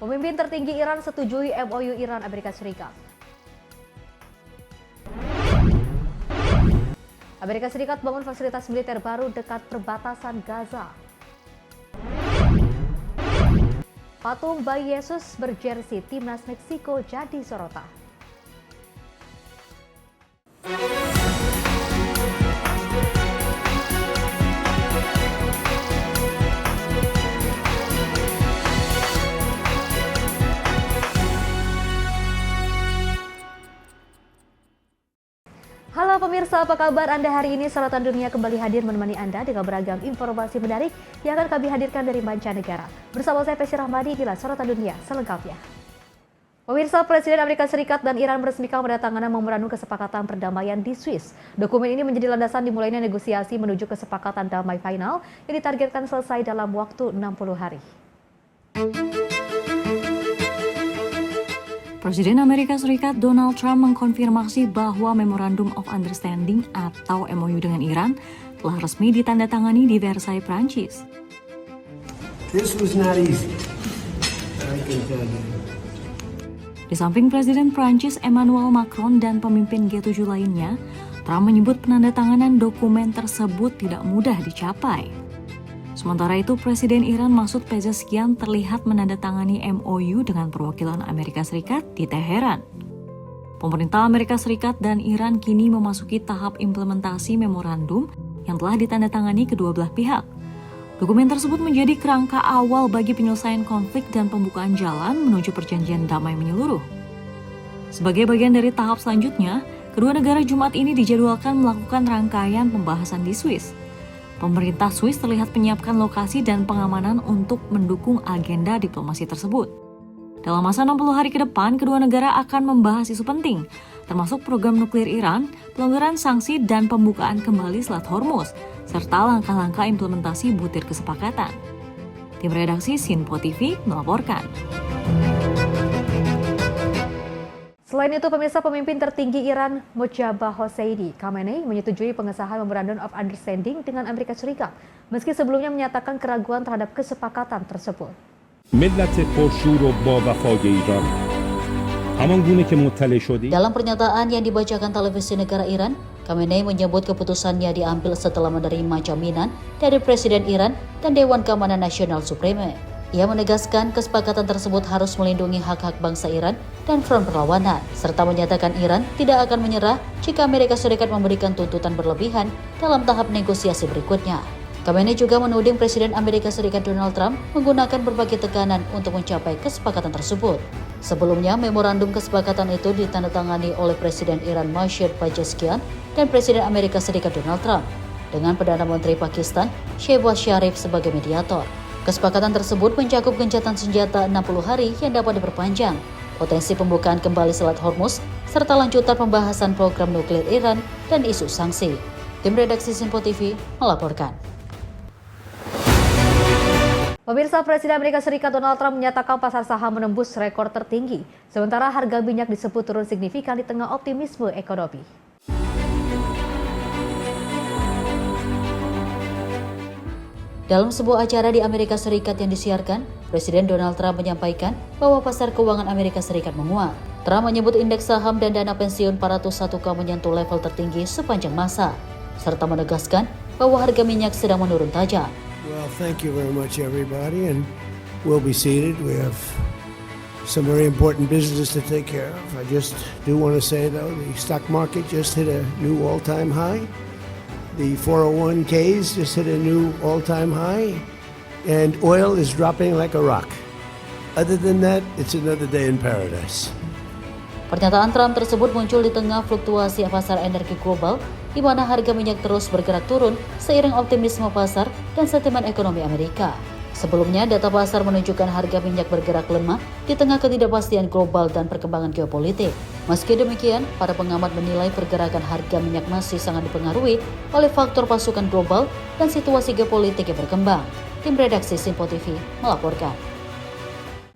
Pemimpin tertinggi Iran setujui MOU Iran Amerika Serikat. Amerika Serikat bangun fasilitas militer baru dekat perbatasan Gaza. Patung bayi Yesus berjersi timnas Meksiko jadi sorotan. Halo pemirsa, apa kabar Anda hari ini? Sorotan Dunia kembali hadir menemani Anda dengan beragam informasi menarik yang akan kami hadirkan dari mancanegara. Bersama saya Pesy Rahmadi, inilah Sorotan Dunia selengkapnya. Pemirsa, Presiden Amerika Serikat dan Iran meresmikan penandatanganan memorandum kesepakatan perdamaian di Swiss. Dokumen ini menjadi landasan dimulainya negosiasi menuju kesepakatan damai final yang ditargetkan selesai dalam waktu 60 hari. Presiden Amerika Serikat Donald Trump mengkonfirmasi bahwa Memorandum of Understanding atau MOU dengan Iran telah resmi ditandatangani di Versailles, Prancis. This was not easy, I can tell you. Di samping Presiden Prancis Emmanuel Macron dan pemimpin G7 lainnya, Trump menyebut penandatanganan dokumen tersebut tidak mudah dicapai. Sementara itu, Presiden Iran Masoud Pezeshkian terlihat menandatangani MOU dengan perwakilan Amerika Serikat di Teheran. Pemerintah Amerika Serikat dan Iran kini memasuki tahap implementasi memorandum yang telah ditandatangani kedua belah pihak. Dokumen tersebut menjadi kerangka awal bagi penyelesaian konflik dan pembukaan jalan menuju perjanjian damai menyeluruh. Sebagai bagian dari tahap selanjutnya, kedua negara Jumat ini dijadwalkan melakukan rangkaian pembahasan di Swiss. Pemerintah Swiss terlihat menyiapkan lokasi dan pengamanan untuk mendukung agenda diplomasi tersebut. Dalam masa 60 hari ke depan, kedua negara akan membahas isu penting, termasuk program nuklir Iran, pelonggaran sanksi dan pembukaan kembali Selat Hormuz, serta langkah-langkah implementasi butir kesepakatan. Tim redaksi Sinpo TV melaporkan. Selain itu, pemirsa, pemimpin tertinggi Iran Mojtaba Hosseini Khamenei menyetujui pengesahan Memorandum of Understanding dengan Amerika Serikat, meski sebelumnya menyatakan keraguan terhadap kesepakatan tersebut. Dalam pernyataan yang dibacakan televisi negara Iran, Khamenei menyebut keputusannya diambil setelah menerima jaminan dari Presiden Iran dan Dewan Keamanan Nasional Supreme. Ia menegaskan kesepakatan tersebut harus melindungi hak-hak bangsa Iran dan front perlawanan, serta menyatakan Iran tidak akan menyerah jika Amerika Serikat memberikan tuntutan berlebihan dalam tahap negosiasi berikutnya. Khamenei juga menuding Presiden Amerika Serikat Donald Trump menggunakan berbagai tekanan untuk mencapai kesepakatan tersebut. Sebelumnya, memorandum kesepakatan itu ditandatangani oleh Presiden Iran Masoud Pezeshkian dan Presiden Amerika Serikat Donald Trump, dengan Perdana Menteri Pakistan Shehbaz Sharif sebagai mediator. Kesepakatan tersebut mencakup gencatan senjata 60 hari yang dapat diperpanjang, potensi pembukaan kembali Selat Hormuz, serta lanjutan pembahasan program nuklir Iran dan isu sanksi. Tim redaksi Sinpo TV melaporkan. Pemirsa, Presiden Amerika Serikat Donald Trump menyatakan pasar saham menembus rekor tertinggi, sementara harga minyak disebut turun signifikan di tengah optimisme ekonomi. Dalam sebuah acara di Amerika Serikat yang disiarkan, Presiden Donald Trump menyampaikan bahwa pasar keuangan Amerika Serikat menguat. Trump menyebut indeks saham dan dana pensiun para 101K menyentuh level tertinggi sepanjang masa, serta menegaskan bahwa harga minyak sedang menurun tajam. Well, thank you very much, everybody, and we'll be seated. We have some very important business to take care of. I just do want to say, though, the stock market just hit a new all-time high. The 401ks just hit a new all-time high, and oil is dropping like a rock. Other than that, it's another day in paradise. Pernyataan Trump tersebut muncul di tengah fluktuasi pasar energi global, di mana harga minyak terus bergerak turun seiring optimisme pasar dan sentimen ekonomi Amerika. Sebelumnya, data pasar menunjukkan harga minyak bergerak lemah di tengah ketidakpastian global dan perkembangan geopolitik. Meski demikian, para pengamat menilai pergerakan harga minyak masih sangat dipengaruhi oleh faktor pasukan global dan situasi geopolitik yang berkembang. Tim redaksi Sinpo TV melaporkan.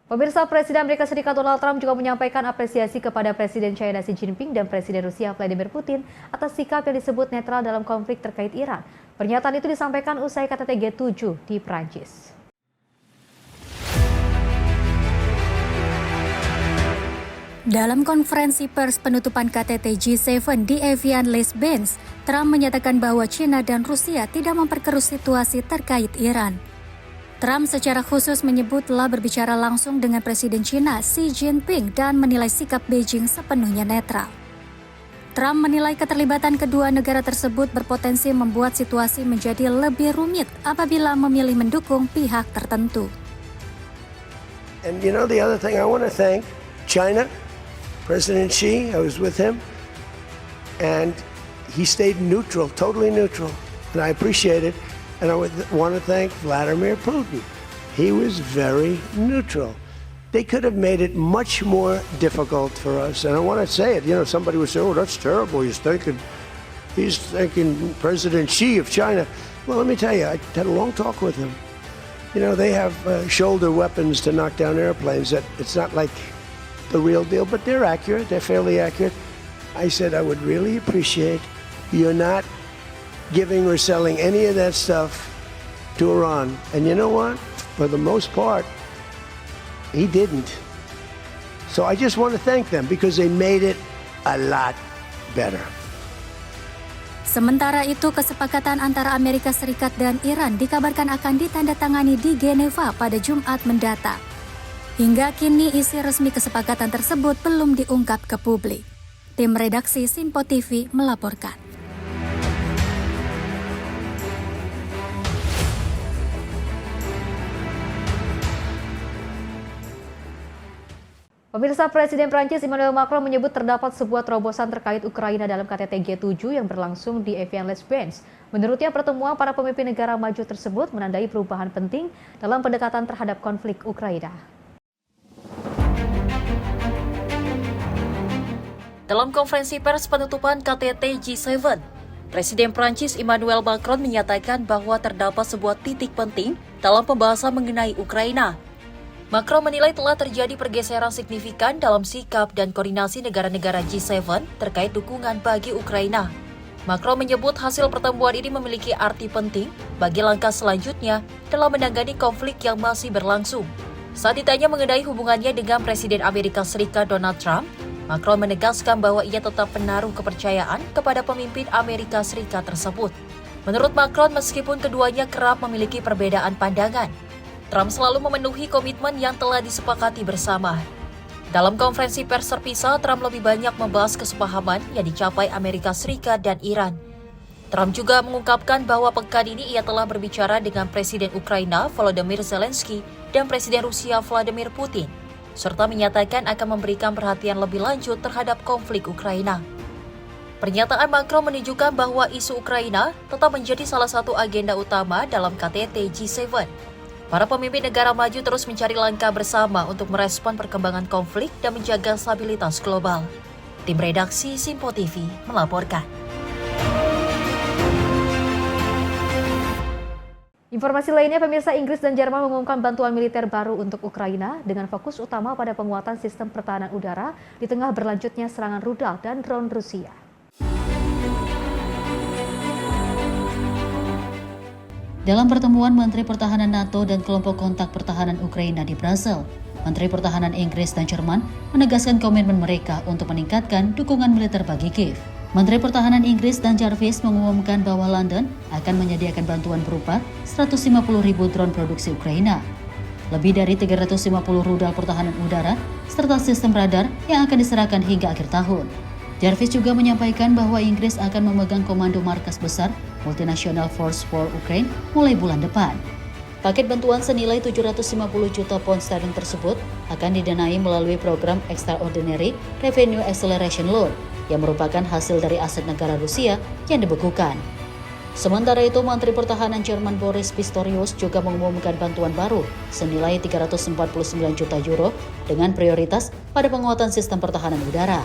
Pemirsa, Presiden Amerika Serikat Donald Trump juga menyampaikan apresiasi kepada Presiden China Xi Jinping dan Presiden Rusia Vladimir Putin atas sikap yang disebut netral dalam konflik terkait Iran. Pernyataan itu disampaikan usai KTT G7 di Prancis. Dalam konferensi pers penutupan KTT G7 di Evian Les Bains, Trump menyatakan bahwa China dan Rusia tidak memperkeruh situasi terkait Iran. Trump secara khusus menyebut telah berbicara langsung dengan Presiden China Xi Jinping dan menilai sikap Beijing sepenuhnya netral. Trump menilai keterlibatan kedua negara tersebut berpotensi membuat situasi menjadi lebih rumit apabila memilih mendukung pihak tertentu. And you know the other thing, I want to thank China, President Xi. I was with him, and he stayed neutral, totally neutral, and I appreciate it. And I want to thank Vladimir Putin. He was very neutral. They could have made it much more difficult for us. And I want to say it. You know, somebody would say, "Oh, that's terrible. He's thanking President Xi of China." Well, let me tell you, I had a long talk with him. You know, they have shoulder weapons to knock down airplanes. That it's not like the real deal, but they're accurate. They're fairly accurate. I said I would really appreciate you're not giving or selling any of that stuff to Iran. And you know what? For the most part, he didn't. So I just want to thank them because they made it a lot better. Sementara itu, kesepakatan antara Amerika Serikat dan Iran dikabarkan akan ditandatangani di Geneva pada Jumat mendatang. Hingga kini isi resmi kesepakatan tersebut belum diungkap ke publik. Tim redaksi Sinpo TV melaporkan. Pemirsa, Presiden Prancis Emmanuel Macron menyebut terdapat sebuah terobosan terkait Ukraina dalam KTT G7 yang berlangsung di Evian Les Bains. Menurutnya, pertemuan para pemimpin negara maju tersebut menandai perubahan penting dalam pendekatan terhadap konflik Ukraina. Dalam konferensi pers penutupan KTT G7, Presiden Prancis Emmanuel Macron menyatakan bahwa terdapat sebuah titik penting dalam pembahasan mengenai Ukraina. Macron menilai telah terjadi pergeseran signifikan dalam sikap dan koordinasi negara-negara G7 terkait dukungan bagi Ukraina. Macron menyebut hasil pertemuan ini memiliki arti penting bagi langkah selanjutnya dalam menangani konflik yang masih berlangsung. Saat ditanya mengenai hubungannya dengan Presiden Amerika Serikat Donald Trump, Macron menegaskan bahwa ia tetap menaruh kepercayaan kepada pemimpin Amerika Serikat tersebut. Menurut Macron, meskipun keduanya kerap memiliki perbedaan pandangan, Trump selalu memenuhi komitmen yang telah disepakati bersama. Dalam konferensi pers terpisah, Trump lebih banyak membahas kesepahaman yang dicapai Amerika Serikat dan Iran. Trump juga mengungkapkan bahwa pekan ini ia telah berbicara dengan Presiden Ukraina Volodymyr Zelensky dan Presiden Rusia Vladimir Putin, serta menyatakan akan memberikan perhatian lebih lanjut terhadap konflik Ukraina. Pernyataan Macron menunjukkan bahwa isu Ukraina tetap menjadi salah satu agenda utama dalam KTT G7. Para pemimpin negara maju terus mencari langkah bersama untuk merespon perkembangan konflik dan menjaga stabilitas global. Tim redaksi Sinpo TV melaporkan. Informasi lainnya, pemirsa, Inggris dan Jerman mengumumkan bantuan militer baru untuk Ukraina dengan fokus utama pada penguatan sistem pertahanan udara di tengah berlanjutnya serangan rudal dan drone Rusia. Dalam pertemuan Menteri Pertahanan NATO dan kelompok kontak pertahanan Ukraina di Brasil, Menteri Pertahanan Inggris dan Jerman menegaskan komitmen mereka untuk meningkatkan dukungan militer bagi Kiev. Menteri Pertahanan Inggris dan Jarvis mengumumkan bahwa London akan menyediakan bantuan berupa 150.000 drone produksi Ukraina, lebih dari 350 rudal pertahanan udara, serta sistem radar yang akan diserahkan hingga akhir tahun. Jarvis juga menyampaikan bahwa Inggris akan memegang komando markas besar Multinational Force for Ukraine mulai bulan depan. Paket bantuan senilai 750 juta pound sterling tersebut akan didanai melalui program Extraordinary Revenue Acceleration Loan yang merupakan hasil dari aset negara Rusia yang dibekukan. Sementara itu, Menteri Pertahanan Jerman Boris Pistorius juga mengumumkan bantuan baru senilai 349 juta euro dengan prioritas pada penguatan sistem pertahanan udara.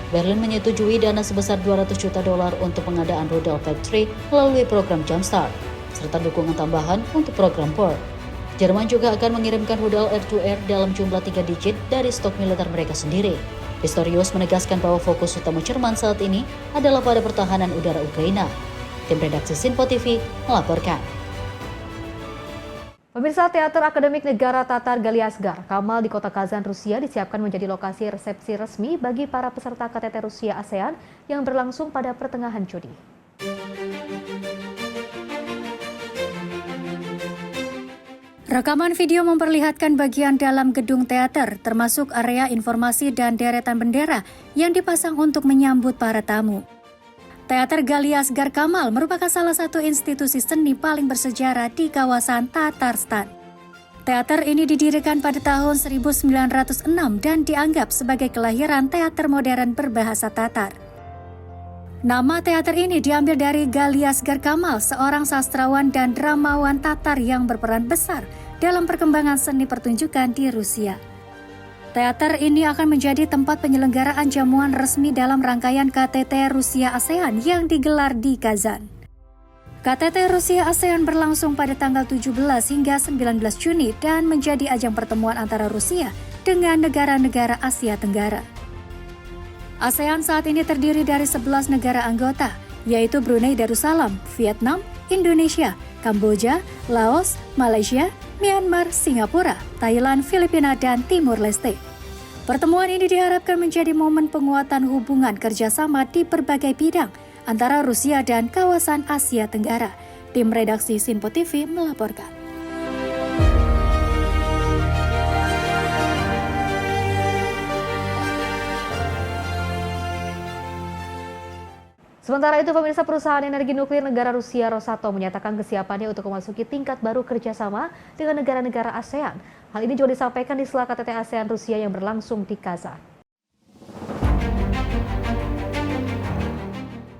Berlin menyetujui dana sebesar 200 juta dolar untuk pengadaan rudal Patriot melalui program Jumpstart, serta dukungan tambahan untuk program Pearl. Jerman juga akan mengirimkan rudal air-to-air dalam jumlah 3 digit dari stok militer mereka sendiri. Pistorius menegaskan bahwa fokus utama Jerman saat ini adalah pada pertahanan udara Ukraina. Tim redaksi Sinpo TV melaporkan. Pemirsa, Teater Akademik Negara Tatar Galiasgar Kamal di kota Kazan, Rusia disiapkan menjadi lokasi resepsi resmi bagi para peserta KTT Rusia ASEAN yang berlangsung pada pertengahan Juni. Rekaman video memperlihatkan bagian dalam gedung teater, termasuk area informasi dan deretan bendera yang dipasang untuk menyambut para tamu. Teater Galiasgar Kamal merupakan salah satu institusi seni paling bersejarah di kawasan Tatarstan. Teater ini didirikan pada tahun 1906 dan dianggap sebagai kelahiran teater modern berbahasa Tatar. Nama teater ini diambil dari Galiasgar Kamal, seorang sastrawan dan dramawan Tatar yang berperan besar dalam perkembangan seni pertunjukan di Rusia. Teater ini akan menjadi tempat penyelenggaraan jamuan resmi dalam rangkaian KTT Rusia ASEAN yang digelar di Kazan. KTT Rusia ASEAN berlangsung pada tanggal 17 hingga 19 Juni dan menjadi ajang pertemuan antara Rusia dengan negara-negara Asia Tenggara. ASEAN saat ini terdiri dari 11 negara anggota, yaitu Brunei Darussalam, Vietnam, Indonesia, Kamboja, Laos, Malaysia, Myanmar, Singapura, Thailand, Filipina, dan Timur Leste. Pertemuan ini diharapkan menjadi momen penguatan hubungan kerjasama di berbagai bidang antara Rusia dan kawasan Asia Tenggara. Tim redaksi Sinpo TV melaporkan. Sementara itu, pemirsa, perusahaan energi nuklir negara Rusia Rosatom menyatakan kesiapannya untuk memasuki tingkat baru kerjasama dengan negara-negara ASEAN. Hal ini juga disampaikan di sela KTT ASEAN Rusia yang berlangsung di Kazan.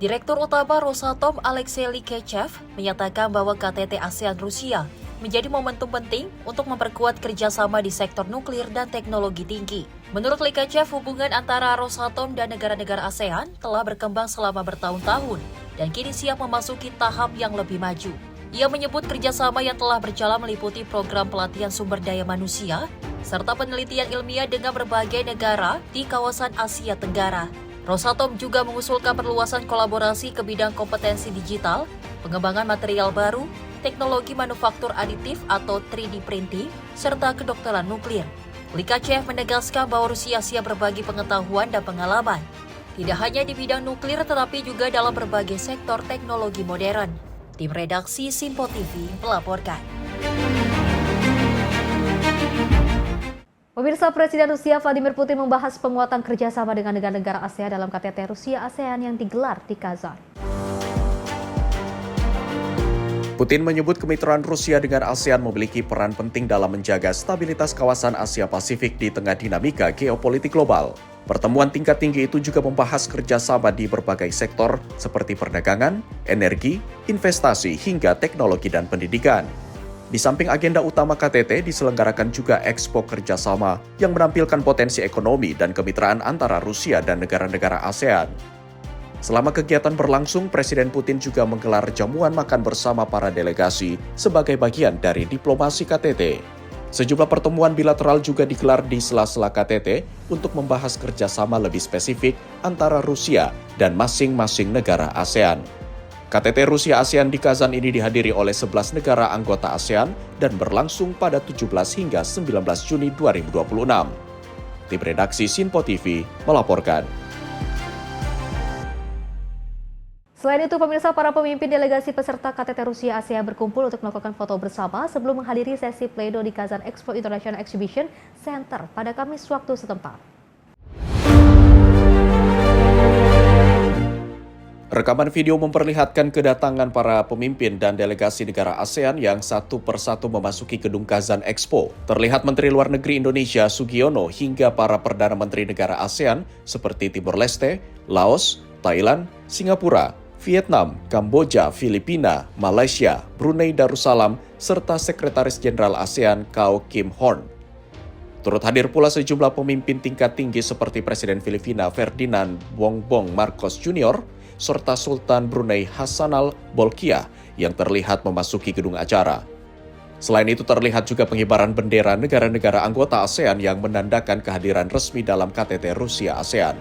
Direktur Utama Rosatom Alexei Likachev menyatakan bahwa KTT ASEAN Rusia menjadi momentum penting untuk memperkuat kerjasama di sektor nuklir dan teknologi tinggi. Menurut Likachev, hubungan antara Rosatom dan negara-negara ASEAN telah berkembang selama bertahun-tahun dan kini siap memasuki tahap yang lebih maju. Ia menyebut kerjasama yang telah berjalan meliputi program pelatihan sumber daya manusia serta penelitian ilmiah dengan berbagai negara di kawasan Asia Tenggara. Rosatom juga mengusulkan perluasan kolaborasi ke bidang kompetensi digital, pengembangan material baru, teknologi manufaktur aditif atau 3D printing, serta kedokteran nuklir. Likachev menegaskan bahwa Rusia siap berbagi pengetahuan dan pengalaman, tidak hanya di bidang nuklir tetapi juga dalam berbagai sektor teknologi modern. Tim redaksi Sinpo TV melaporkan. Pemirsa, Presiden Rusia Vladimir Putin membahas penguatan kerjasama dengan negara-negara ASEAN dalam KTT Rusia ASEAN yang digelar di Kazan. Putin menyebut kemitraan Rusia dengan ASEAN memiliki peran penting dalam menjaga stabilitas kawasan Asia Pasifik di tengah dinamika geopolitik global. Pertemuan tingkat tinggi itu juga membahas kerjasama di berbagai sektor seperti perdagangan, energi, investasi, hingga teknologi dan pendidikan. Di samping agenda utama KTT, diselenggarakan juga Expo Kerjasama yang menampilkan potensi ekonomi dan kemitraan antara Rusia dan negara-negara ASEAN. Selama kegiatan berlangsung, Presiden Putin juga menggelar jamuan makan bersama para delegasi sebagai bagian dari diplomasi KTT. Sejumlah pertemuan bilateral juga digelar di sela-sela KTT untuk membahas kerjasama lebih spesifik antara Rusia dan masing-masing negara ASEAN. KTT Rusia ASEAN di Kazan ini dihadiri oleh 11 negara anggota ASEAN dan berlangsung pada 17 hingga 19 Juni 2026. Tim redaksi Sinpo TV melaporkan. Selain itu, pemirsa, para pemimpin delegasi peserta KTT Rusia ASEAN berkumpul untuk melakukan foto bersama sebelum menghadiri sesi pleido di Kazan Expo International Exhibition Center pada Kamis waktu setempat. Rekaman video memperlihatkan kedatangan para pemimpin dan delegasi negara ASEAN yang satu persatu memasuki gedung Kazan Expo. Terlihat Menteri Luar Negeri Indonesia Sugiono hingga para Perdana Menteri negara ASEAN seperti Timor Leste, Laos, Thailand, Singapura, Vietnam, Kamboja, Filipina, Malaysia, Brunei Darussalam, serta Sekretaris Jenderal ASEAN Kau Kim Horn. Turut hadir pula sejumlah pemimpin tingkat tinggi seperti Presiden Filipina Ferdinand Bongbong Marcos Jr., serta Sultan Brunei Hassanal Bolkiah yang terlihat memasuki gedung acara. Selain itu terlihat juga pengibaran bendera negara-negara anggota ASEAN yang menandakan kehadiran resmi dalam KTT Rusia ASEAN.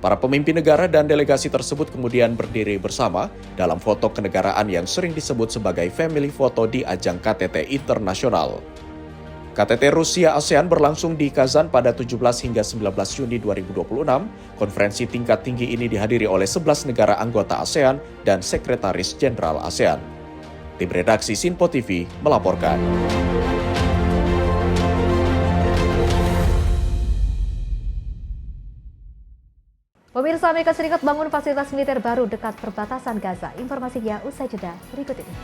Para pemimpin negara dan delegasi tersebut kemudian berdiri bersama dalam foto kenegaraan yang sering disebut sebagai family photo di ajang KTT internasional. KTT Rusia ASEAN berlangsung di Kazan pada 17 hingga 19 Juni 2026. Konferensi tingkat tinggi ini dihadiri oleh 11 negara anggota ASEAN dan Sekretaris Jenderal ASEAN. Tim redaksi Sinpo TV melaporkan. Pemirsa, Amerika Serikat bangun fasilitas militer baru dekat perbatasan Gaza. Informasinya usai jeda berikut ini.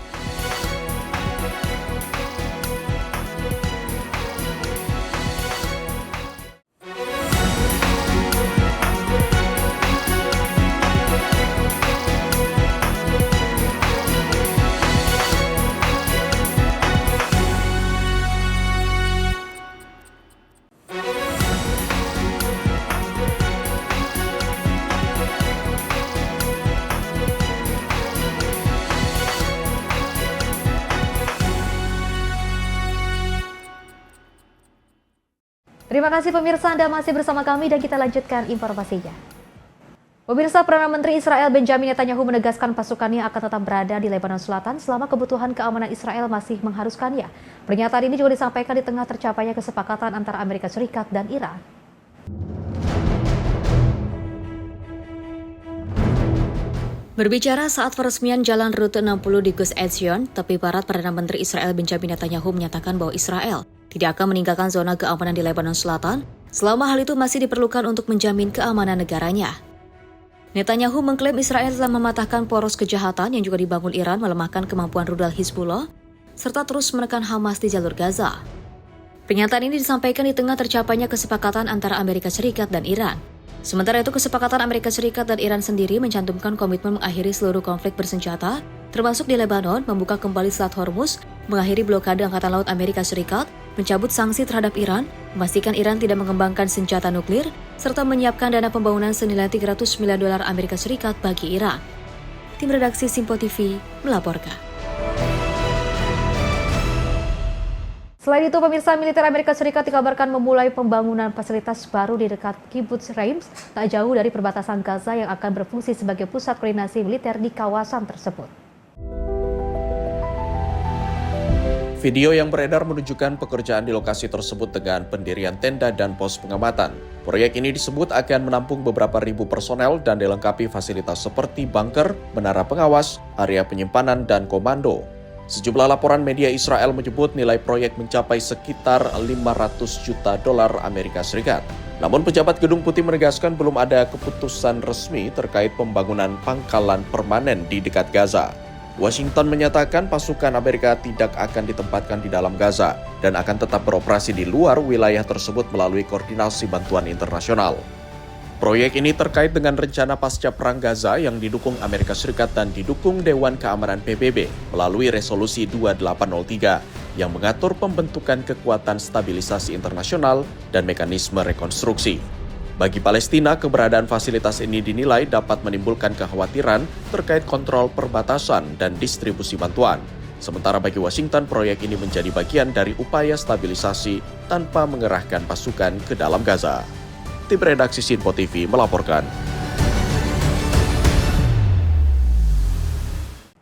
Terima kasih pemirsa, Anda masih bersama kami dan kita lanjutkan informasinya. Pemirsa, Perdana Menteri Israel Benjamin Netanyahu menegaskan pasukannya akan tetap berada di Lebanon Selatan selama kebutuhan keamanan Israel masih mengharuskannya. Pernyataan ini juga disampaikan di tengah tercapainya kesepakatan antara Amerika Serikat dan Iran. Berbicara saat peresmian Jalan Rute 60 di Gush Etzion, tepi barat, Perdana Menteri Israel Benjamin Netanyahu menyatakan bahwa Israel tidak akan meninggalkan zona keamanan di Lebanon Selatan selama hal itu masih diperlukan untuk menjamin keamanan negaranya. Netanyahu mengklaim Israel telah mematahkan poros kejahatan yang juga dibangun Iran, melemahkan kemampuan rudal Hizbullah, serta terus menekan Hamas di jalur Gaza. Pernyataan ini disampaikan di tengah tercapainya kesepakatan antara Amerika Serikat dan Iran. Sementara itu, kesepakatan Amerika Serikat dan Iran sendiri mencantumkan komitmen mengakhiri seluruh konflik bersenjata, termasuk di Lebanon, membuka kembali Selat Hormuz, mengakhiri blokade Angkatan Laut Amerika Serikat, mencabut sanksi terhadap Iran, memastikan Iran tidak mengembangkan senjata nuklir, serta menyiapkan dana pembangunan senilai $300 miliar Amerika Serikat bagi Iran. Tim redaksi Sinpo TV melaporkan. Selain itu, pemirsa, militer Amerika Serikat dikabarkan memulai pembangunan fasilitas baru di dekat Kibbutz Reims, tak jauh dari perbatasan Gaza yang akan berfungsi sebagai pusat koordinasi militer di kawasan tersebut. Video yang beredar menunjukkan pekerjaan di lokasi tersebut dengan pendirian tenda dan pos pengamatan. Proyek ini disebut akan menampung beberapa ribu personel dan dilengkapi fasilitas seperti bunker, menara pengawas, area penyimpanan, dan komando. Sejumlah laporan media Israel menyebut nilai proyek mencapai sekitar $500 juta Amerika Serikat. Namun pejabat Gedung Putih menegaskan belum ada keputusan resmi terkait pembangunan pangkalan permanen di dekat Gaza. Washington menyatakan pasukan Amerika tidak akan ditempatkan di dalam Gaza dan akan tetap beroperasi di luar wilayah tersebut melalui koordinasi bantuan internasional. Proyek ini terkait dengan rencana pasca Perang Gaza yang didukung Amerika Serikat dan didukung Dewan Keamanan PBB melalui Resolusi 2803 yang mengatur pembentukan kekuatan stabilisasi internasional dan mekanisme rekonstruksi. Bagi Palestina, keberadaan fasilitas ini dinilai dapat menimbulkan kekhawatiran terkait kontrol perbatasan dan distribusi bantuan. Sementara bagi Washington, proyek ini menjadi bagian dari upaya stabilisasi tanpa mengerahkan pasukan ke dalam Gaza. Tim redaksi Sinpo TV melaporkan.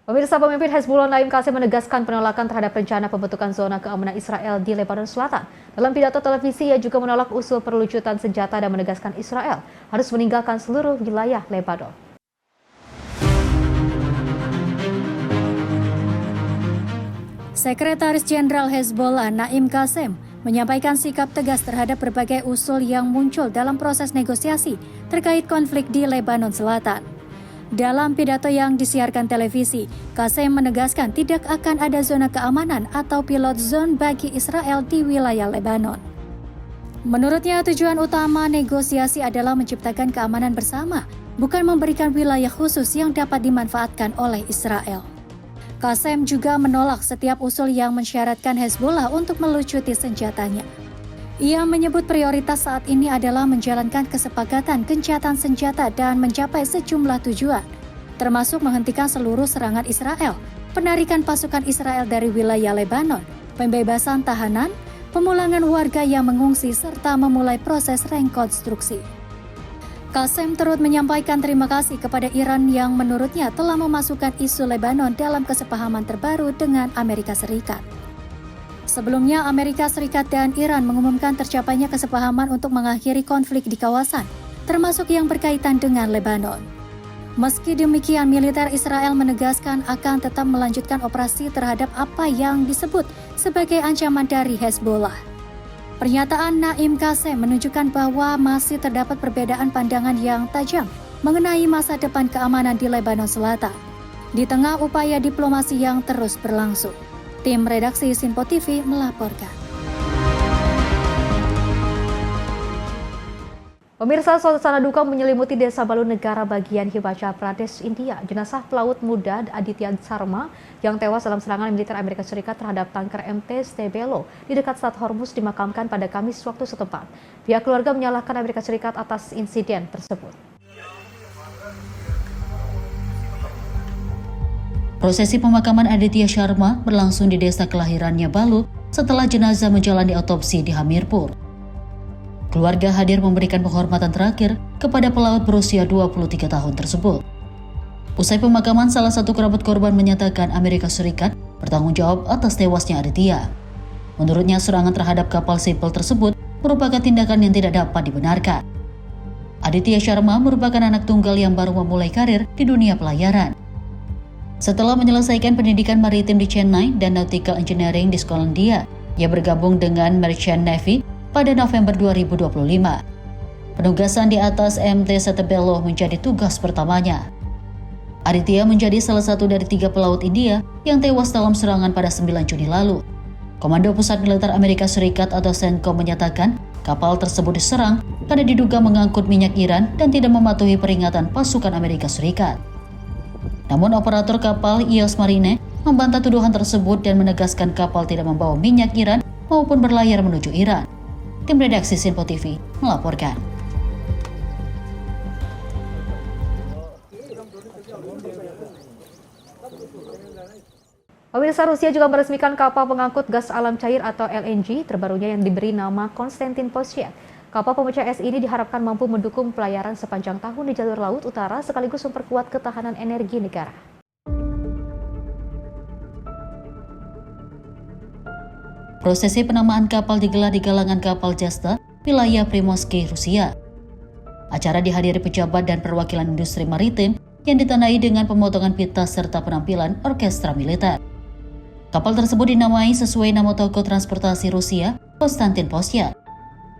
Pemirsa, pemimpin Hezbollah Naim Qassem menegaskan penolakan terhadap rencana pembentukan zona keamanan Israel di Lebanon Selatan. Dalam pidato televisi, ia juga menolak usul perlucutan senjata dan menegaskan Israel harus meninggalkan seluruh wilayah Lebanon. Sekretaris Jenderal Hezbollah Naim Qassem menyampaikan sikap tegas terhadap berbagai usul yang muncul dalam proses negosiasi terkait konflik di Lebanon Selatan. Dalam pidato yang disiarkan televisi, Qassem menegaskan tidak akan ada zona keamanan atau pilot zone bagi Israel di wilayah Lebanon. Menurutnya, tujuan utama negosiasi adalah menciptakan keamanan bersama, bukan memberikan wilayah khusus yang dapat dimanfaatkan oleh Israel. Qassem juga menolak setiap usul yang mensyaratkan Hezbollah untuk melucuti senjatanya. Ia menyebut prioritas saat ini adalah menjalankan kesepakatan gencatan senjata dan mencapai sejumlah tujuan, termasuk menghentikan seluruh serangan Israel, penarikan pasukan Israel dari wilayah Lebanon, pembebasan tahanan, pemulangan warga yang mengungsi, serta memulai proses rekonstruksi. Qasem turut menyampaikan terima kasih kepada Iran yang menurutnya telah memasukkan isu Lebanon dalam kesepahaman terbaru dengan Amerika Serikat. Sebelumnya, Amerika Serikat dan Iran mengumumkan tercapainya kesepahaman untuk mengakhiri konflik di kawasan, termasuk yang berkaitan dengan Lebanon. Meski demikian, militer Israel menegaskan akan tetap melanjutkan operasi terhadap apa yang disebut sebagai ancaman dari Hezbollah. Pernyataan Naim Qasem menunjukkan bahwa masih terdapat perbedaan pandangan yang tajam mengenai masa depan keamanan di Lebanon Selatan, di tengah upaya diplomasi yang terus berlangsung. Tim redaksi Sinpo TV melaporkan. Pemirsa, suasana duka menyelimuti desa Balu Negara bagian Himachal Pradesh, India. Jenazah pelaut muda Aditya Sharma yang tewas dalam serangan militer Amerika Serikat terhadap tanker MT Stebelo di dekat Strait Hormuz dimakamkan pada Kamis waktu setempat. Pihak keluarga menyalahkan Amerika Serikat atas insiden tersebut. Prosesi pemakaman Aditya Sharma berlangsung di desa kelahirannya Balu setelah jenazah menjalani otopsi di Hamirpur. Keluarga hadir memberikan penghormatan terakhir kepada pelaut berusia 23 tahun tersebut. Usai pemakaman, salah satu kerabat korban menyatakan Amerika Serikat bertanggung jawab atas tewasnya Aditya. Menurutnya, serangan terhadap kapal sipil tersebut merupakan tindakan yang tidak dapat dibenarkan. Aditya Sharma merupakan anak tunggal yang baru memulai karir di dunia pelayaran. Setelah menyelesaikan pendidikan maritim di Chennai dan Nautical Engineering di Skotlandia, ia bergabung dengan Merchant Navy pada November 2025. Penugasan di atas MT Stebelo menjadi tugas pertamanya. Aditya menjadi salah satu dari 3 pelaut India yang tewas dalam serangan pada 9 Juni lalu. Komando Pusat Militer Amerika Serikat atau CENTCOM menyatakan kapal tersebut diserang karena diduga mengangkut minyak Iran dan tidak mematuhi peringatan pasukan Amerika Serikat. Namun operator kapal EOS Marine membantah tuduhan tersebut dan menegaskan kapal tidak membawa minyak Iran maupun berlayar menuju Iran. Tim redaksi Sinpo TV melaporkan. Pemirsa, Rusia juga meresmikan kapal pengangkut gas alam cair atau LNG terbarunya yang diberi nama Konstantin Posjet. Kapal pemecah es ini diharapkan mampu mendukung pelayaran sepanjang tahun di jalur laut utara sekaligus memperkuat ketahanan energi negara. Prosesi penamaan kapal digelar di galangan kapal Jasta, wilayah Primorsky, Rusia. Acara dihadiri pejabat dan perwakilan industri maritim yang ditandai dengan pemotongan pita serta penampilan orkestra militer. Kapal tersebut dinamai sesuai nama tokoh transportasi Rusia, Konstantin Posjet.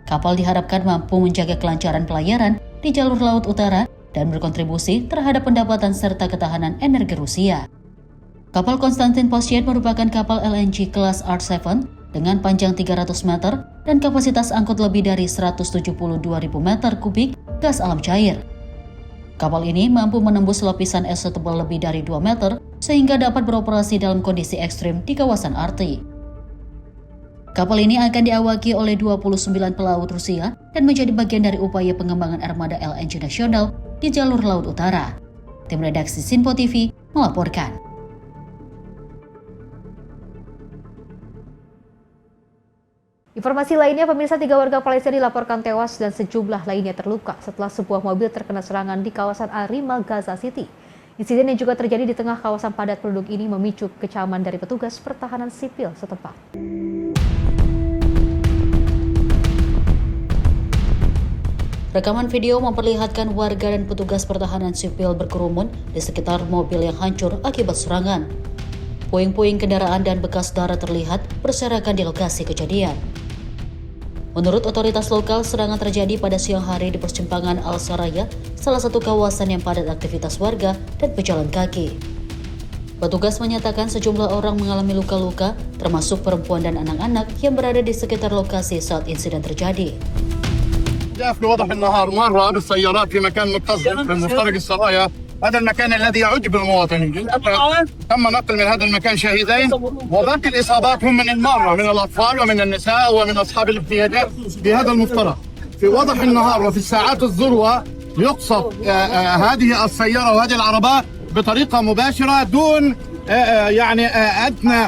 Kapal diharapkan mampu menjaga kelancaran pelayaran di jalur laut utara dan berkontribusi terhadap pendapatan serta ketahanan energi Rusia. Kapal Konstantin Posjet merupakan kapal LNG kelas R7 dengan panjang 300 meter dan kapasitas angkut lebih dari 172.000 meter kubik gas alam cair. Kapal ini mampu menembus lapisan es setebal lebih dari 2 meter sehingga dapat beroperasi dalam kondisi ekstrim di kawasan Arktik. Kapal ini akan diawaki oleh 29 pelaut Rusia dan menjadi bagian dari upaya pengembangan armada LNG nasional di jalur laut utara. Tim redaksi Sinpo TV melaporkan. Informasi lainnya, pemirsa, 3 warga Palestina dilaporkan tewas dan sejumlah lainnya terluka setelah sebuah mobil terkena serangan di kawasan Al-Rima, Gaza City. Insiden yang juga terjadi di tengah kawasan padat penduduk ini memicu kecaman dari petugas pertahanan sipil setempat. Rekaman video memperlihatkan warga dan petugas pertahanan sipil berkerumun di sekitar mobil yang hancur akibat serangan. Puing-puing kendaraan dan bekas darah terlihat berserakan di lokasi kejadian. Menurut otoritas lokal, serangan terjadi pada siang hari di persimpangan Al-Saraya, salah satu kawasan yang padat aktivitas warga dan pejalan kaki. Petugas menyatakan sejumlah orang mengalami luka-luka, termasuk perempuan dan anak-anak yang berada di sekitar lokasi saat insiden terjadi. في وضح النهار مرة بالسيارات في مكان متصل في مفترق السرايا، هذا المكان الذي يعج بالمواطنين. تم نقل من هذا المكان شهيدين وباقي الإصابات هم من المارة، من الأطفال ومن النساء ومن أصحاب الاحتياجات في هذا المفترق. في وضح النهار وفي الساعات الذروة يقصد هذه السيارة وهذه العربات بطريقة مباشرة دون يعني أدنى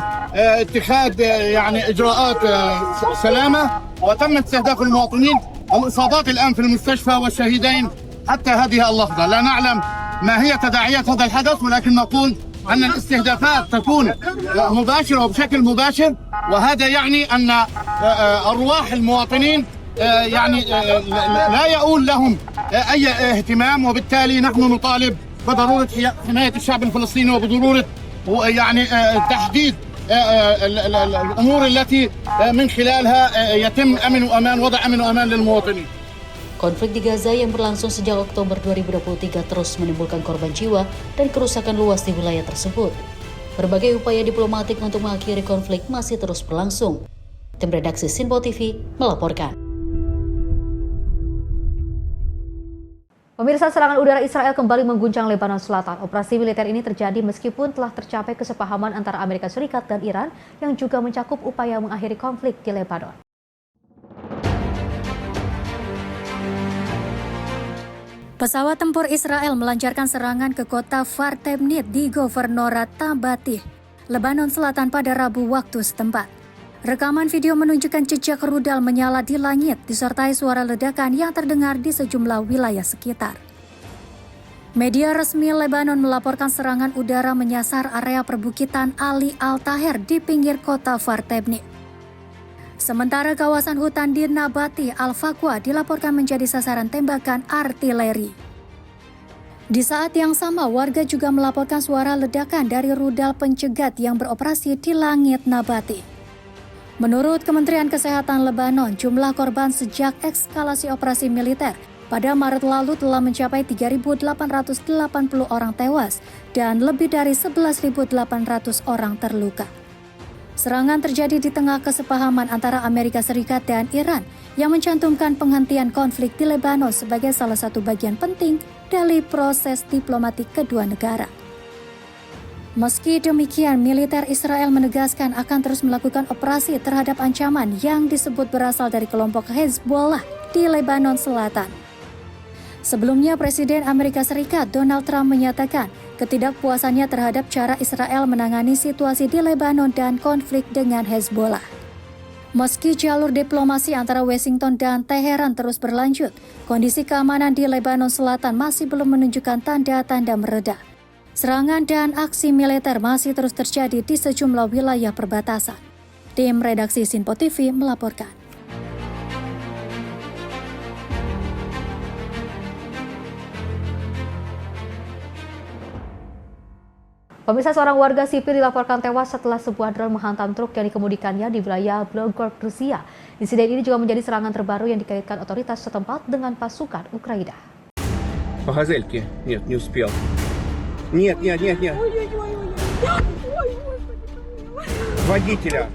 اتخاذ يعني إجراءات سلامة، وتم استهداف المواطنين. الإصابات الآن في المستشفى والشهيدين حتى هذه اللحظة لا نعلم ما هي تداعيات هذا الحدث، ولكن نقول أن الاستهدافات تكون مباشرة وبشكل مباشر، وهذا يعني أن أرواح المواطنين يعني لا يؤول لهم أي اهتمام، وبالتالي نحن نطالب بضرورة حماية الشعب الفلسطيني وبضرورة يعني تحديد الأمور التي من خلالها يتم أمن وأمان، وضع أمن وأمان للمواطنين. Konflik di Gaza yang berlangsung sejak Oktober 2023 terus menimbulkan korban jiwa dan kerusakan luas di wilayah tersebut. Berbagai upaya diplomatik untuk mengakhiri konflik masih terus berlangsung. Tim redaksi Sinpo TV melaporkan. Pemirsa, serangan udara Israel kembali mengguncang Lebanon Selatan. Operasi militer ini terjadi meskipun telah tercapai kesepahaman antara Amerika Serikat dan Iran yang juga mencakup upaya mengakhiri konflik di Lebanon. Pesawat tempur Israel melancarkan serangan ke kota Fartemnit di Governorat Tabatih, Lebanon Selatan pada Rabu waktu setempat. Rekaman video menunjukkan jejak rudal menyala di langit disertai suara ledakan yang terdengar di sejumlah wilayah sekitar. Media resmi Lebanon melaporkan serangan udara menyasar area perbukitan Ali Al-Taher di pinggir kota Fartemnit. Sementara kawasan hutan di Nabati Al-Faqwa dilaporkan menjadi sasaran tembakan artileri. Di saat yang sama, warga juga melaporkan suara ledakan dari rudal pencegat yang beroperasi di langit Nabati. Menurut Kementerian Kesehatan Lebanon, jumlah korban sejak eskalasi operasi militer pada Maret lalu telah mencapai 3.880 orang tewas dan lebih dari 11.800 orang terluka. Serangan terjadi di tengah kesepahaman antara Amerika Serikat dan Iran yang mencantumkan penghentian konflik di Lebanon sebagai salah satu bagian penting dari proses diplomatik kedua negara. Meski demikian, militer Israel menegaskan akan terus melakukan operasi terhadap ancaman yang disebut berasal dari kelompok Hezbollah di Lebanon Selatan. Sebelumnya, Presiden Amerika Serikat Donald Trump menyatakan ketidakpuasannya terhadap cara Israel menangani situasi di Lebanon dan konflik dengan Hezbollah. Meski jalur diplomasi antara Washington dan Teheran terus berlanjut, kondisi keamanan di Lebanon Selatan masih belum menunjukkan tanda-tanda mereda. Serangan dan aksi militer masih terus terjadi di sejumlah wilayah perbatasan. Tim redaksi Sinpo TV melaporkan. Pemirsa, seorang warga sipil dilaporkan tewas setelah sebuah drone menghantam truk yang dikemudikannya di wilayah Belgorod, Rusia. Insiden ini juga menjadi serangan terbaru yang dikaitkan otoritas setempat dengan pasukan Ukraina. Газельки. Нет, не успел. Нет. Водителя.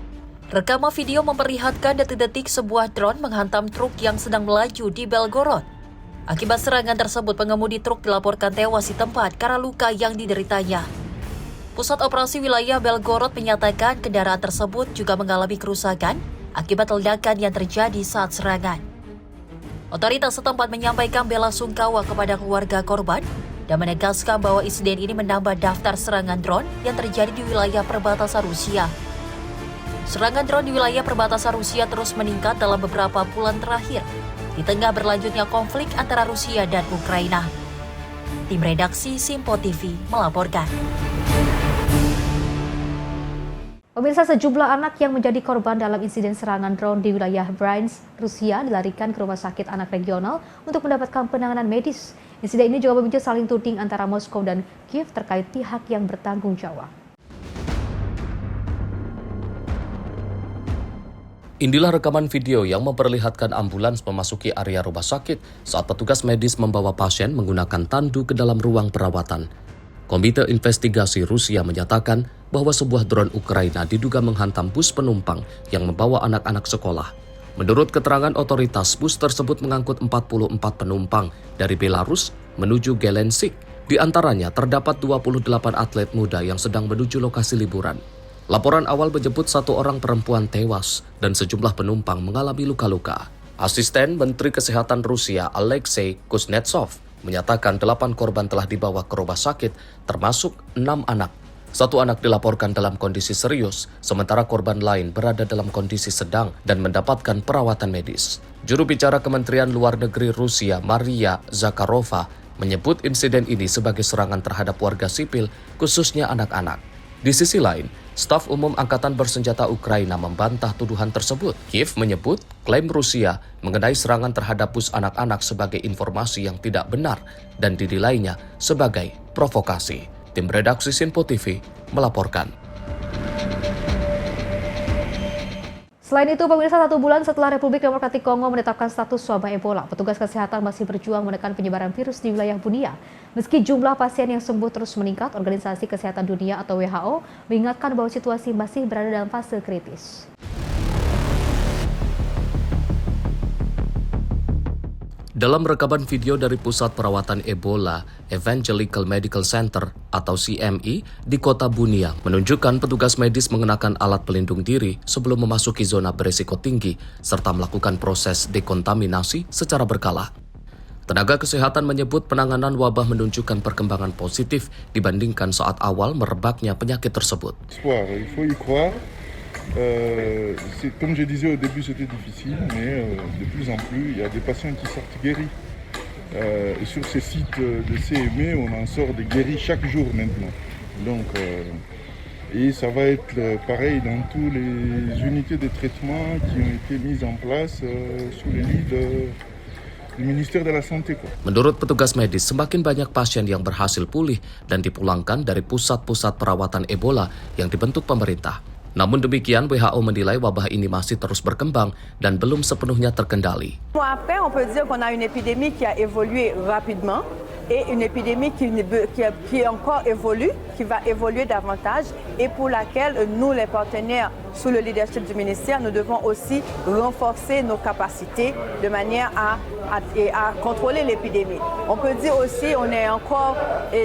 Rekaman video memperlihatkan detik-detik sebuah drone menghantam truk yang sedang melaju di Belgorod. Akibat serangan tersebut, pengemudi truk dilaporkan tewas di tempat karena luka yang dideritanya. Pusat Operasi Wilayah Belgorod menyatakan kendaraan tersebut juga mengalami kerusakan akibat ledakan yang terjadi saat serangan. Otoritas setempat menyampaikan bela sungkawa kepada keluarga korban dan menegaskan bahwa insiden ini menambah daftar serangan drone yang terjadi di wilayah perbatasan Rusia. Serangan drone di wilayah perbatasan Rusia terus meningkat dalam beberapa bulan terakhir di tengah berlanjutnya konflik antara Rusia dan Ukraina. Tim redaksi Sinpo TV melaporkan. Pemirsa, sejumlah anak yang menjadi korban dalam insiden serangan drone di wilayah Bryansk, Rusia dilarikan ke rumah sakit anak regional untuk mendapatkan penanganan medis. Insiden ini juga memicu saling tuding antara Moskow dan Kiev terkait pihak yang bertanggung jawab. Inilah rekaman video yang memperlihatkan ambulans memasuki area rumah sakit saat petugas medis membawa pasien menggunakan tandu ke dalam ruang perawatan. Komite Investigasi Rusia menyatakan bahwa sebuah drone Ukraina diduga menghantam bus penumpang yang membawa anak-anak sekolah. Menurut keterangan otoritas, bus tersebut mengangkut 44 penumpang dari Belarus menuju Gelensik. Di antaranya terdapat 28 atlet muda yang sedang menuju lokasi liburan. Laporan awal menyebut satu orang perempuan tewas dan sejumlah penumpang mengalami luka-luka. Asisten Menteri Kesehatan Rusia Alexei Kuznetsov menyatakan 8 korban telah dibawa ke rumah sakit, termasuk 6 anak. Satu anak dilaporkan dalam kondisi serius, sementara korban lain berada dalam kondisi sedang dan mendapatkan perawatan medis. Juru bicara Kementerian Luar Negeri Rusia, Maria Zakharova, menyebut insiden ini sebagai serangan terhadap warga sipil, khususnya anak-anak. Di sisi lain, staf umum Angkatan Bersenjata Ukraina membantah tuduhan tersebut. Kiev menyebut klaim Rusia mengenai serangan terhadap bus anak-anak sebagai informasi yang tidak benar dan dinilainya sebagai provokasi. Tim redaksi Sinpo TV melaporkan. Selain itu, pemirsa, 1 bulan setelah Republik Demokratik Kongo menetapkan status wabah Ebola, petugas kesehatan masih berjuang menekan penyebaran virus di wilayah dunia. Meski jumlah pasien yang sembuh terus meningkat, Organisasi Kesehatan Dunia atau WHO mengingatkan bahwa situasi masih berada dalam fase kritis. Dalam rekaman video dari Pusat Perawatan Ebola Evangelical Medical Center atau CME di kota Bunia menunjukkan petugas medis mengenakan alat pelindung diri sebelum memasuki zona berisiko tinggi serta melakukan proses dekontaminasi secara berkala. Tenaga kesehatan menyebut penanganan wabah menunjukkan perkembangan positif dibandingkan saat awal merebaknya penyakit tersebut. Il faut y croire. Comme je disais au début, c'était difficile, mais de plus en plus, il y a des patients qui sortent guéris. Et sur ces sites de CME, on en sort des guéris chaque jour maintenant. Donc, et ça va être pareil dans toutes les unités de traitement qui ont été mises en place sous les lits du ministère de la Santé. Menurut petugas medis, semakin banyak pasien yang berhasil pulih dan dipulangkan dari pusat-pusat perawatan Ebola yang dibentuk pemerintah. Namun demikian, WHO menilai wabah ini masih terus berkembang dan belum sepenuhnya terkendali. Après, on peut dire qu'on a une épidémie qui a évolué rapidement et une épidémie qui encore évolue, qui va évoluer davantage et pour laquelle nous, les partenaires sous le leadership du ministère, nous devons aussi renforcer nos capacités de manière à contrôler l'épidémie. On peut dire aussi qu'on est encore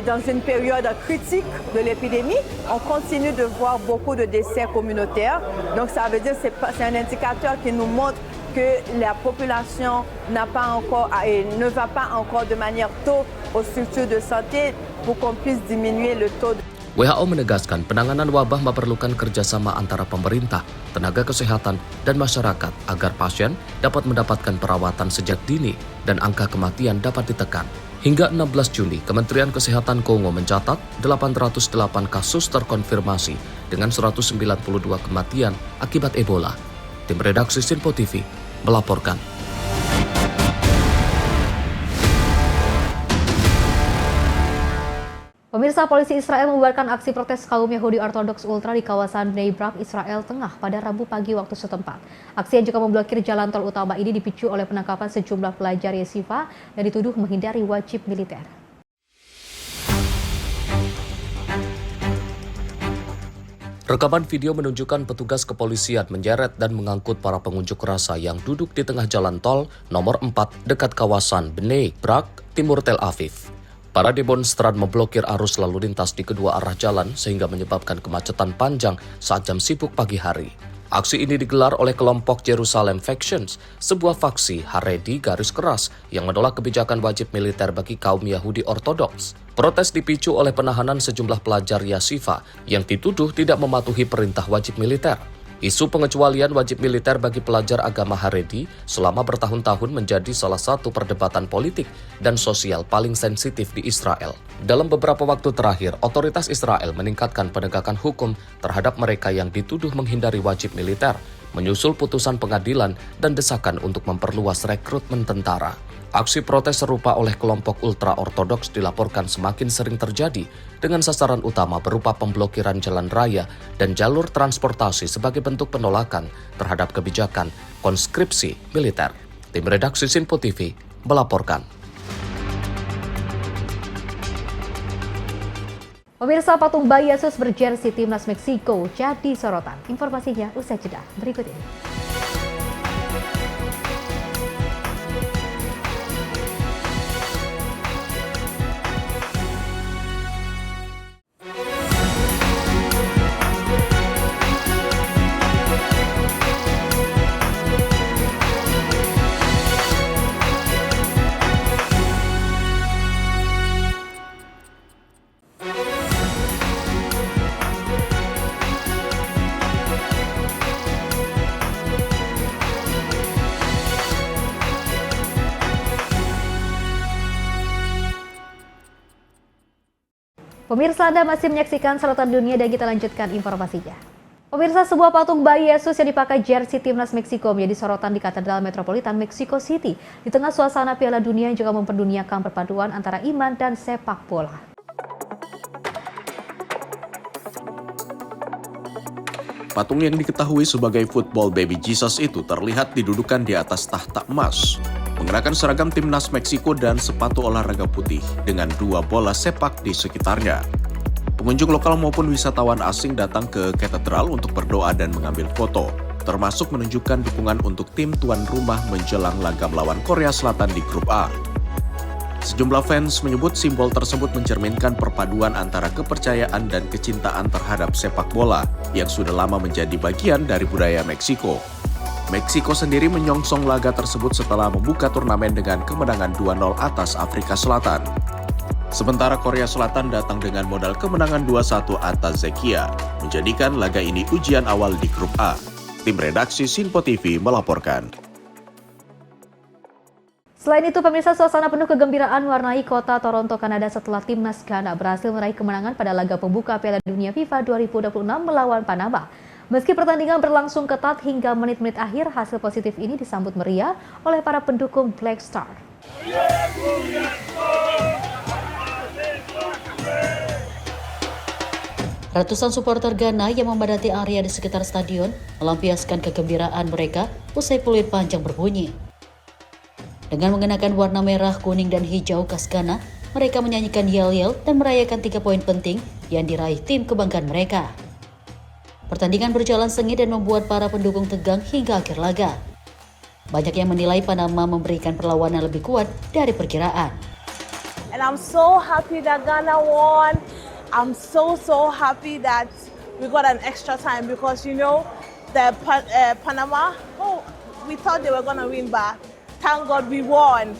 dans une période critique de l'épidémie. On continue de voir beaucoup de décès communautaires. Donc ça veut dire que c'est un indicateur qui nous montre que la population ne va pas encore de manière tôt aux structures de santé pour qu'on puisse diminuer le taux de... WHO menegaskan penanganan wabah memerlukan kerjasama antara pemerintah, tenaga kesehatan, dan masyarakat agar pasien dapat mendapatkan perawatan sejak dini dan angka kematian dapat ditekan. Hingga 16 Juni, Kementerian Kesehatan Kongo mencatat 808 kasus terkonfirmasi dengan 192 kematian akibat Ebola. Tim redaksi Sinpo TV melaporkan. Pemirsa, polisi Israel membubarkan aksi protes kaum Yahudi Ortodoks Ultra di kawasan Bnei Brak, Israel Tengah pada Rabu pagi waktu setempat. Aksi yang juga memblokir jalan tol utama ini dipicu oleh penangkapan sejumlah pelajar yeshiva yang dituduh menghindari wajib militer. Rekaman video menunjukkan petugas kepolisian menjeret dan mengangkut para pengunjuk rasa yang duduk di tengah jalan tol nomor 4 dekat kawasan Bnei Brak, timur Tel Aviv. Para demonstran memblokir arus lalu lintas di kedua arah jalan sehingga menyebabkan kemacetan panjang saat jam sibuk pagi hari. Aksi ini digelar oleh kelompok Jerusalem Factions, sebuah faksi Haredi garis keras yang menolak kebijakan wajib militer bagi kaum Yahudi Ortodoks. Protes dipicu oleh penahanan sejumlah pelajar yeshiva yang dituduh tidak mematuhi perintah wajib militer. Isu pengecualian wajib militer bagi pelajar agama Haredi selama bertahun-tahun menjadi salah satu perdebatan politik dan sosial paling sensitif di Israel. Dalam beberapa waktu terakhir, otoritas Israel meningkatkan penegakan hukum terhadap mereka yang dituduh menghindari wajib militer, menyusul putusan pengadilan dan desakan untuk memperluas rekrutmen tentara. Aksi protes serupa oleh kelompok ultra-ortodoks dilaporkan semakin sering terjadi dengan sasaran utama berupa pemblokiran jalan raya dan jalur transportasi sebagai bentuk penolakan terhadap kebijakan konskripsi militer. Tim redaksi Sinpo TV melaporkan. Pemirsa, patung bayi Yesus berjersey timnas Meksiko jadi sorotan. Informasinya usai jeda berikut ini. Pemirsa, Anda masih menyaksikan Sorotan Dunia dan kita lanjutkan informasinya. Pemirsa, sebuah patung bayi Yesus yang dipakai jersey timnas Meksiko menjadi sorotan di Katedral Metropolitan Mexico City di tengah suasana Piala Dunia yang juga memperduliakan perpaduan antara iman dan sepak bola. Patung yang diketahui sebagai Football Baby Jesus itu terlihat didudukan di atas tahta emas, mengenakan seragam timnas Meksiko dan sepatu olahraga putih dengan 2 bola sepak di sekitarnya. Pengunjung lokal maupun wisatawan asing datang ke katedral untuk berdoa dan mengambil foto, termasuk menunjukkan dukungan untuk tim tuan rumah menjelang laga melawan Korea Selatan di grup A. Sejumlah fans menyebut simbol tersebut mencerminkan perpaduan antara kepercayaan dan kecintaan terhadap sepak bola yang sudah lama menjadi bagian dari budaya Meksiko. Meksiko sendiri menyongsong laga tersebut setelah membuka turnamen dengan kemenangan 2-0 atas Afrika Selatan. Sementara Korea Selatan datang dengan modal kemenangan 2-1 atas Zekia, menjadikan laga ini ujian awal di grup A. Tim redaksi Sinpo TV melaporkan. Selain itu, pemirsa, suasana penuh kegembiraan warnai kota Toronto, Kanada setelah timnas Ghana berhasil meraih kemenangan pada laga pembuka Piala Dunia FIFA 2026 melawan Panama. Meski pertandingan berlangsung ketat hingga menit-menit akhir, hasil positif ini disambut meriah oleh para pendukung Black Star. Ratusan supporter Ghana yang memadati area di sekitar stadion melampiaskan kegembiraan mereka usai peluit panjang berbunyi. Dengan mengenakan warna merah, kuning, dan hijau khas Ghana, mereka menyanyikan yel-yel dan merayakan 3 poin penting yang diraih tim kebanggaan mereka. Pertandingan berjalan sengit dan membuat para pendukung tegang hingga akhir laga. Banyak yang menilai Panama memberikan perlawanan lebih kuat dari perkiraan. And I'm so happy that Ghana won. I'm so happy that we got an extra time because the Panama, we thought they were gonna win, but thank God we won.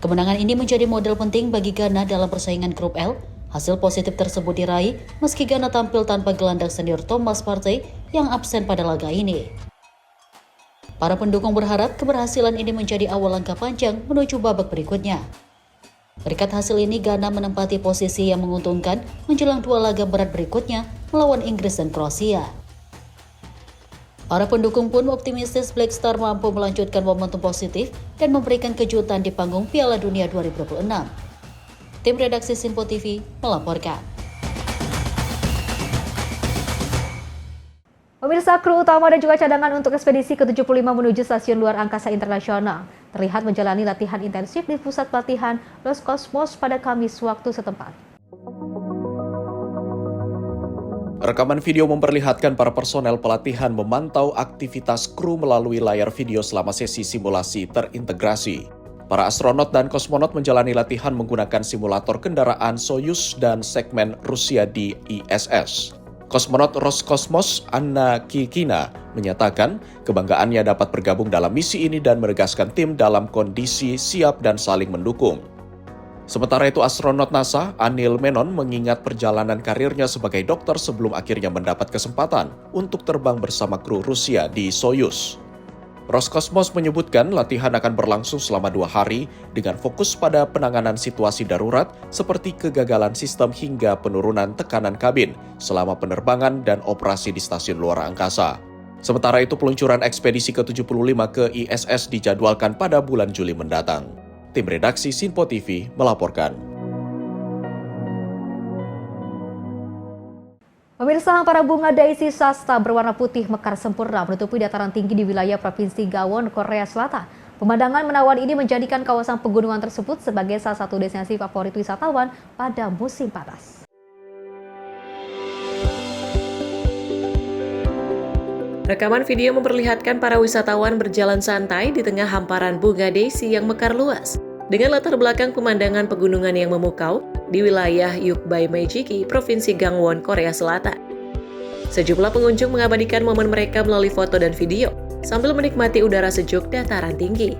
Kemenangan ini menjadi modal penting bagi Ghana dalam persaingan grup L. Hasil positif tersebut diraih meski Ghana tampil tanpa gelandang senior Thomas Partey yang absen pada laga ini. Para pendukung berharap keberhasilan ini menjadi awal langkah panjang menuju babak berikutnya. Berkat hasil ini, Ghana menempati posisi yang menguntungkan menjelang 2 laga berat berikutnya melawan Inggris dan Kroasia. Para pendukung pun optimistis Black Star mampu melanjutkan momentum positif dan memberikan kejutan di panggung Piala Dunia 2026. Tim redaksi Sinpo TV melaporkan. Pemirsa, kru utama dan juga cadangan untuk ekspedisi ke-75 menuju Stasiun Luar Angkasa Internasional terlihat menjalani latihan intensif di pusat pelatihan Roscosmos pada Kamis waktu setempat. Rekaman video memperlihatkan para personel pelatihan memantau aktivitas kru melalui layar video selama sesi simulasi terintegrasi. Para astronot dan kosmonot menjalani latihan menggunakan simulator kendaraan Soyuz dan segmen Rusia di ISS. Kosmonot Roscosmos Anna Kikina menyatakan kebanggaannya dapat bergabung dalam misi ini dan menegaskan tim dalam kondisi siap dan saling mendukung. Sementara itu, astronot NASA Anil Menon mengingat perjalanan karirnya sebagai dokter sebelum akhirnya mendapat kesempatan untuk terbang bersama kru Rusia di Soyuz. Roscosmos menyebutkan latihan akan berlangsung selama 2 hari dengan fokus pada penanganan situasi darurat seperti kegagalan sistem hingga penurunan tekanan kabin selama penerbangan dan operasi di stasiun luar angkasa. Sementara itu, peluncuran ekspedisi ke-75 ke ISS dijadwalkan pada bulan Juli mendatang. Tim redaksi Sinpo TV melaporkan. Pemirsa, hamparan bunga Daisy Sasta berwarna putih mekar sempurna menutupi dataran tinggi di wilayah Provinsi Gawon, Korea Selatan. Pemandangan menawan ini menjadikan kawasan pegunungan tersebut sebagai salah satu destinasi favorit wisatawan pada musim panas. Rekaman video memperlihatkan para wisatawan berjalan santai di tengah hamparan bunga Daisy yang mekar luas, dengan latar belakang pemandangan pegunungan yang memukau di wilayah Yukbae Maejiki, Provinsi Gangwon, Korea Selatan. Sejumlah pengunjung mengabadikan momen mereka melalui foto dan video, sambil menikmati udara sejuk dataran tinggi.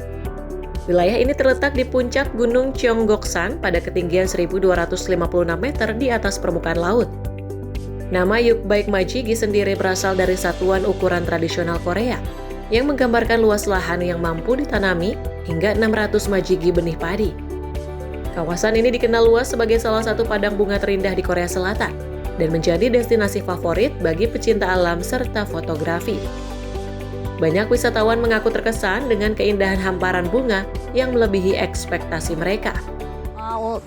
Wilayah ini terletak di puncak Gunung Cheonggoksan pada ketinggian 1.256 meter di atas permukaan laut. Nama Yukbae Maejiki sendiri berasal dari satuan ukuran tradisional Korea, yang menggambarkan luas lahan yang mampu ditanami hingga 600 majigi benih padi. Kawasan ini dikenal luas sebagai salah satu padang bunga terindah di Korea Selatan dan menjadi destinasi favorit bagi pecinta alam serta fotografi. Banyak wisatawan mengaku terkesan dengan keindahan hamparan bunga yang melebihi ekspektasi mereka.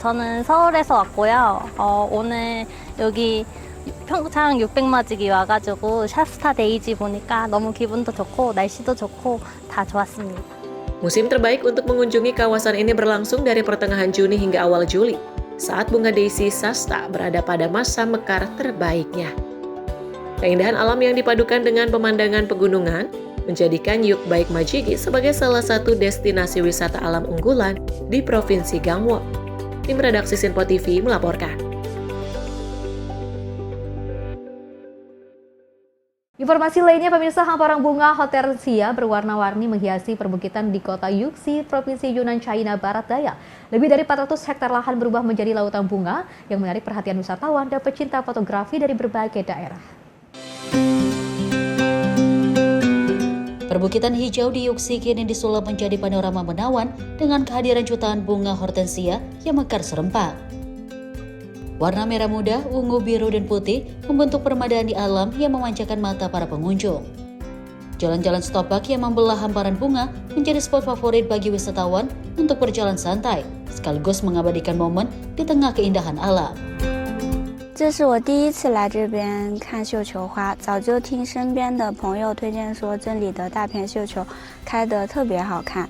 저는 서울에서 왔고요. 오늘 여기 평창 600마지기 와가지고 샤스타 데이지 보니까 너무 기분도 좋고 날씨도 좋고 다 좋았습니다. Musim terbaik untuk mengunjungi kawasan ini berlangsung dari pertengahan Juni hingga awal Juli, saat bunga Daisy Shasta berada pada masa mekar terbaiknya. Keindahan alam yang dipadukan dengan pemandangan pegunungan menjadikan Yukbaik Majigi sebagai salah satu destinasi wisata alam unggulan di Provinsi Gangwon. Tim redaksi Sinpo TV melaporkan. Informasi lainnya, pemirsa, hamparan bunga hortensia berwarna-warni menghiasi perbukitan di kota Yuxi, Provinsi Yunnan, China Barat Daya. Lebih dari 400 hektar lahan berubah menjadi lautan bunga yang menarik perhatian wisatawan dan pecinta fotografi dari berbagai daerah. Perbukitan hijau di Yuxi kini disulap menjadi panorama menawan dengan kehadiran jutaan bunga hortensia yang mekar serempak. Warna merah muda, ungu, biru, dan putih membentuk permadani alam yang memanjakan mata para pengunjung. Jalan-jalan setopak yang membelah hamparan bunga menjadi spot favorit bagi wisatawan untuk berjalan santai, sekaligus mengabadikan momen di tengah keindahan alam. 这是我第一次来这边看绣球花，早就听身边的朋友推荐说这里的大片绣球开得特别好看，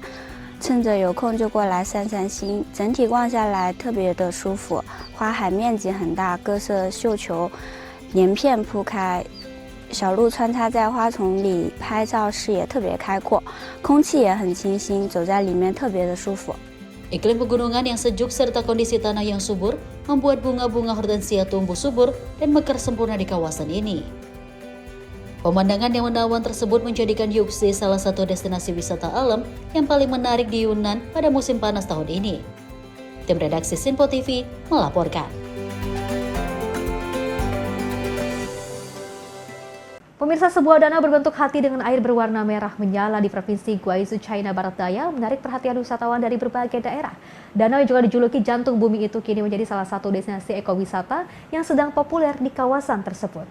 趁着有空就过来散散心。整体逛下来特别的舒服，花海面积很大，各色绣球连片铺开，小路穿插在花丛里拍照视野特别开阔，空气也很清新，走在里面特别的舒服。 Iklim pegunungan yang sejuk serta kondisi tanah yang subur membuat bunga-bunga hortensia tumbuh subur dan mekar sempurna di kawasan ini. Pemandangan yang menawan tersebut menjadikan Yuxi salah satu destinasi wisata alam yang paling menarik di Yunnan pada musim panas tahun ini. Tim redaksi Sinpo TV melaporkan. Pemirsa, sebuah danau berbentuk hati dengan air berwarna merah menyala di Provinsi Guizhou, China Barat Daya menarik perhatian wisatawan dari berbagai daerah. Danau yang juga dijuluki jantung bumi itu kini menjadi salah satu destinasi ekowisata yang sedang populer di kawasan tersebut.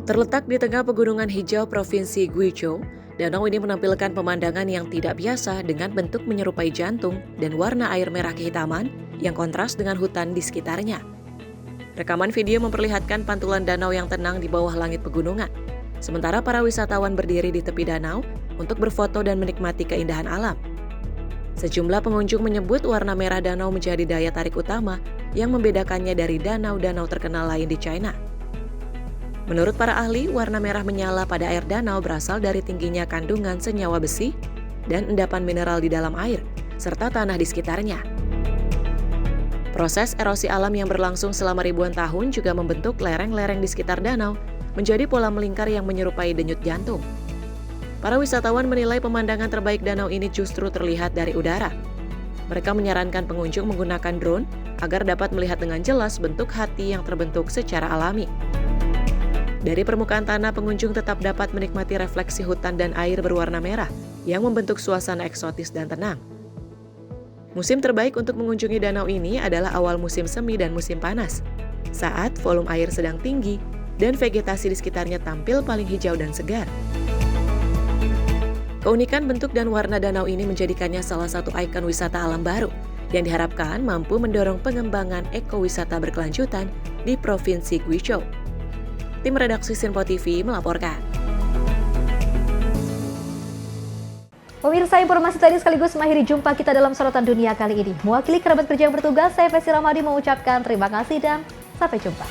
Terletak di tengah pegunungan hijau Provinsi Guizhou, danau ini menampilkan pemandangan yang tidak biasa dengan bentuk menyerupai jantung dan warna air merah kehitaman yang kontras dengan hutan di sekitarnya. Rekaman video memperlihatkan pantulan danau yang tenang di bawah langit pegunungan, sementara para wisatawan berdiri di tepi danau untuk berfoto dan menikmati keindahan alam. Sejumlah pengunjung menyebut warna merah danau menjadi daya tarik utama yang membedakannya dari danau-danau terkenal lain di China. Menurut para ahli, warna merah menyala pada air danau berasal dari tingginya kandungan senyawa besi dan endapan mineral di dalam air, serta tanah di sekitarnya. Proses erosi alam yang berlangsung selama ribuan tahun juga membentuk lereng-lereng di sekitar danau menjadi pola melingkar yang menyerupai denyut jantung. Para wisatawan menilai pemandangan terbaik danau ini justru terlihat dari udara. Mereka menyarankan pengunjung menggunakan drone agar dapat melihat dengan jelas bentuk hati yang terbentuk secara alami. Dari permukaan tanah, pengunjung tetap dapat menikmati refleksi hutan dan air berwarna merah yang membentuk suasana eksotis dan tenang. Musim terbaik untuk mengunjungi danau ini adalah awal musim semi dan musim panas, saat volume air sedang tinggi dan vegetasi di sekitarnya tampil paling hijau dan segar. Keunikan bentuk dan warna danau ini menjadikannya salah satu ikon wisata alam baru yang diharapkan mampu mendorong pengembangan ekowisata berkelanjutan di Provinsi Guizhou. Tim redaksi Sinpo TV melaporkan. Pemirsa, informasi tadi sekaligus mengakhiri jumpa kita dalam Sorotan Dunia kali ini. Mewakili kerabat kerja yang bertugas, saya Fesi Ramadi mengucapkan terima kasih dan sampai jumpa.